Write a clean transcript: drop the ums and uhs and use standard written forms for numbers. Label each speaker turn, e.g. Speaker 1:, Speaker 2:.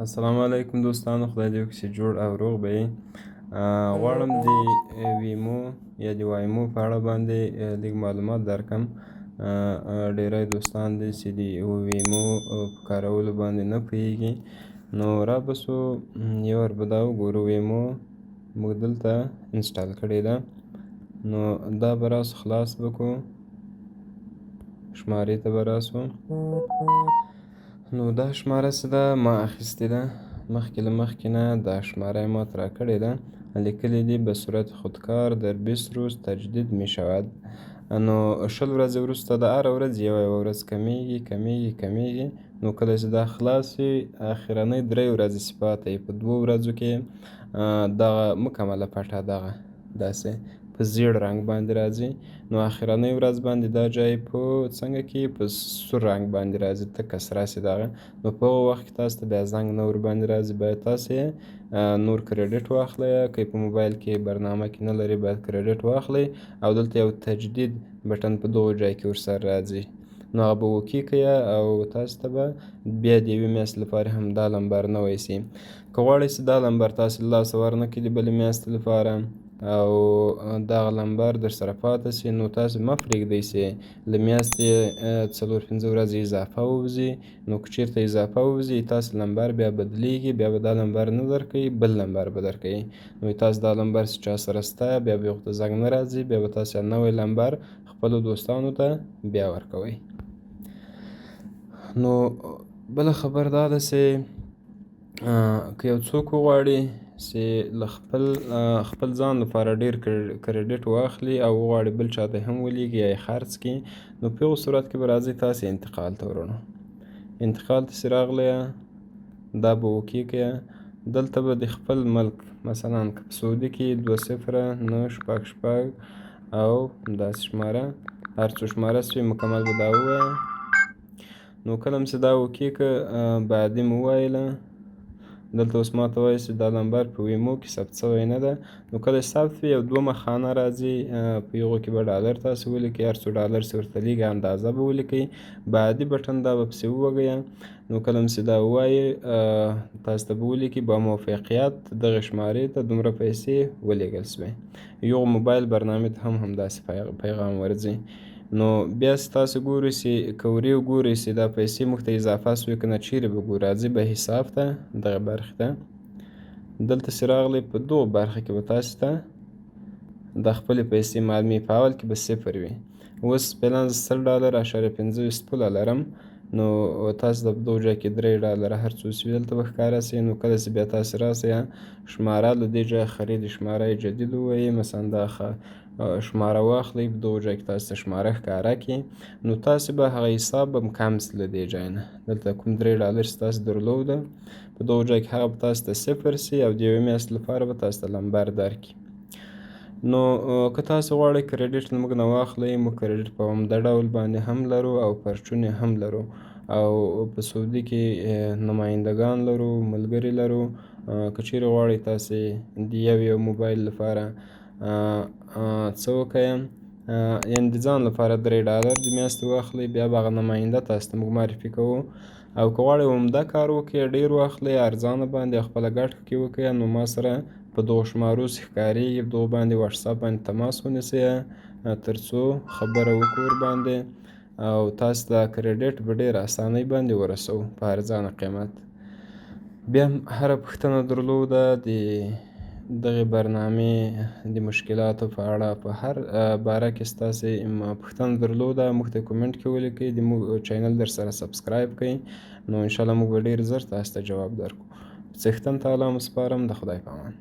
Speaker 1: السلام علیکم دوستانو، خدای دې وکړي چې جوړ او روغ به یې. غواړم د ویمو یا د وایمو په اړه باندې لږ معلومات درکړم. ډیری دوستان دي چې د ویمو په کارولو باندې نه پوهیږي، نو را به سو یو وار به دا وګورو. ویمو موږ دلته انسټال کړې ده، نو دا به راسو خلاص به کړو، شمارې ته به راسو. نو دا شماره څه ده، ما اخیستې ده مخکې له مخکې نه. دا شماره یې ماته راکړې ده، لیکلي دي به صورت خودکار در 20 روز تجدید می شود. نو 20 ورځې وروسته د هره ورځ یوه ورځ کمیږي. نو کله چې دا خلاص وي، اخرنۍ 3 ورځې چې پاته وي، په 2 ورځو کې دغه مکمله پټه دغه داسې په زیړ رنګ باندې راځي. نو اخرنۍ ورځ باندې دا جای په څنګه کې په سور رنګ باندې راځي، تکه سره سي دغه. نو په هغه وخت کې تاسو ته بیا زنګ نه ورباندې راځي، باید تاسو نور کریډیټ واخلئ. که په موبایل کې برنامه کې نه لري، باید کریډیټ واخلئ او دلته یو تجدید بټن په دغو جای کې ورسره راځي. نو هغه به اوکې کړئ او تاسو ته به بیا د یوې میاشتې لپاره هم دا لمبر نوی سي. که غواړئ چې دا لمبر تاسو له لاسه ورنکړي د بلې میاشتې لپاره او دغه لمبر در سره پاته سي، نو تاسو مه پرېږدئ چې له میاشتې 4-5 ورځې اضافه ووځي. نو که چېرته اضافه ووځي، تاسو لمبر بیا بدلیږي، بیا به دا لمبر نه درکوي، بل لمبر به درکوي. نو تاسو دا لمبر چې چا سره شته، بیا به ورته زنګ نه راځي، بیا به تاسو نوی لمبر خپلو دوستانو ته بیا ورکوئ. نو بله خبر دا ده چې که یو څوک وغواړي چې له خپل ځان لپاره ډېر کریډیټ واخلي او وغواړي بل چاته هم ولیږي یا یې خرڅ کړي، نو په هغو صورت کې به راځئ تاسې انتقال ته ورونو. انتقال ته چې راغلیه، دا به اوکې کړئ. دلته به د خپل ملک مثلا که په سعودي کې 20-9-6-6 او داسې شماره هر څو شماره سوي مکمل به دا ووایه. نو کله چې دا اوکې که بعدي مو ووایله، دلته اوس ماته وایي چې دا لمبر په ویمو کې ثبت شوی نه ده. نو کله چې ثبت وي، یو 2 خانه راځي، په هغو کې به ډالر تاسو ولیکئ، هر څو ډالر چې ورته لږه اندازه به ولیکئ. بعدي بټن دا به پسې ووږئ. نو کله چې دا ووایي، تاسو ته به ولیکي با موفقیت دغه شمارې ته دومره پیسې ولیږل شوې. یو موبایل برنامې ته هم همداسې پیغام ورځي. نو بیا چې تاسو ګورئ چې که وګورئ چې دا پیسې موږ ته اضافه سوې که نه، چیرې به ګورو. راځئ به حساب ته، دغه برخې ته دلته چې راغلی، په دغو برخه کې به تاسو ته د خپلې پیسې معلومې. په اول کې به 0 وي. اوس فعلا $10.25 پوله لرم، نو تاسو د دغو ځای کې $3 هر څو چې دلته به ښکاره سي. نو کله چې بیا تاسو راسئ، شماره له دې ځایه خرید شماره جدید ووایئ، مثلا دا شماره واخلئ، په دغو ځای کې تاسو ته شماره ښکاره کړي. نو تاسو به هغه حساب به کم سي له دې ځای نه. دلته کوم $3 چې تاسو درلوده، په دغو ځای کې هغه به تاسو ته 0 سي او د یوې میاشتې لپاره به تاسو ته لمبر درکړي. نو که تاسو غواړئ کریډیټ له موږ نه واخلئ، موږ کریډیټ په همدا ډول باندې هم لرو او پرچون هم لرو، او په سعودي کې نمایندګان لرو، ملګري لرو. که چیرې غواړئ تاسې د یو موبایل لپاره څه وکئ، یعنې د ځان لپاره $3 د میاشتې واخلئ، بیا به هغه نماینده تاسو ته موږ معرفي کوو. او که غواړئ عمده کار وکړئ، ډېر واخلئ ارزانه باندې او خپله ګټه کې وکئ، نو ما سره په دغو شمارو چې ښکارېږي په دغو باندې وټساپ باندې تماس ونیسئ، تر څو خبره وکړو ورباندې او تاسو ته کریډیټ په ډېره اسانۍ باندې ورسوو په ارزانه قیمت. بیا هم هره پوښتنه درلوده د دغې برنامې د مشکلاتو په اړه، په هر باره کې ستاسې پوښتنه درلوده، موږ ته کومنټ کې ولیکئ، د موږ چینل در سره سبسکرایب کړئ. نو انشاءالله موږ به ډېر زر تاسو ته جواب درکړو. په څښتن تعالی مو سپارم. د خدای په امان.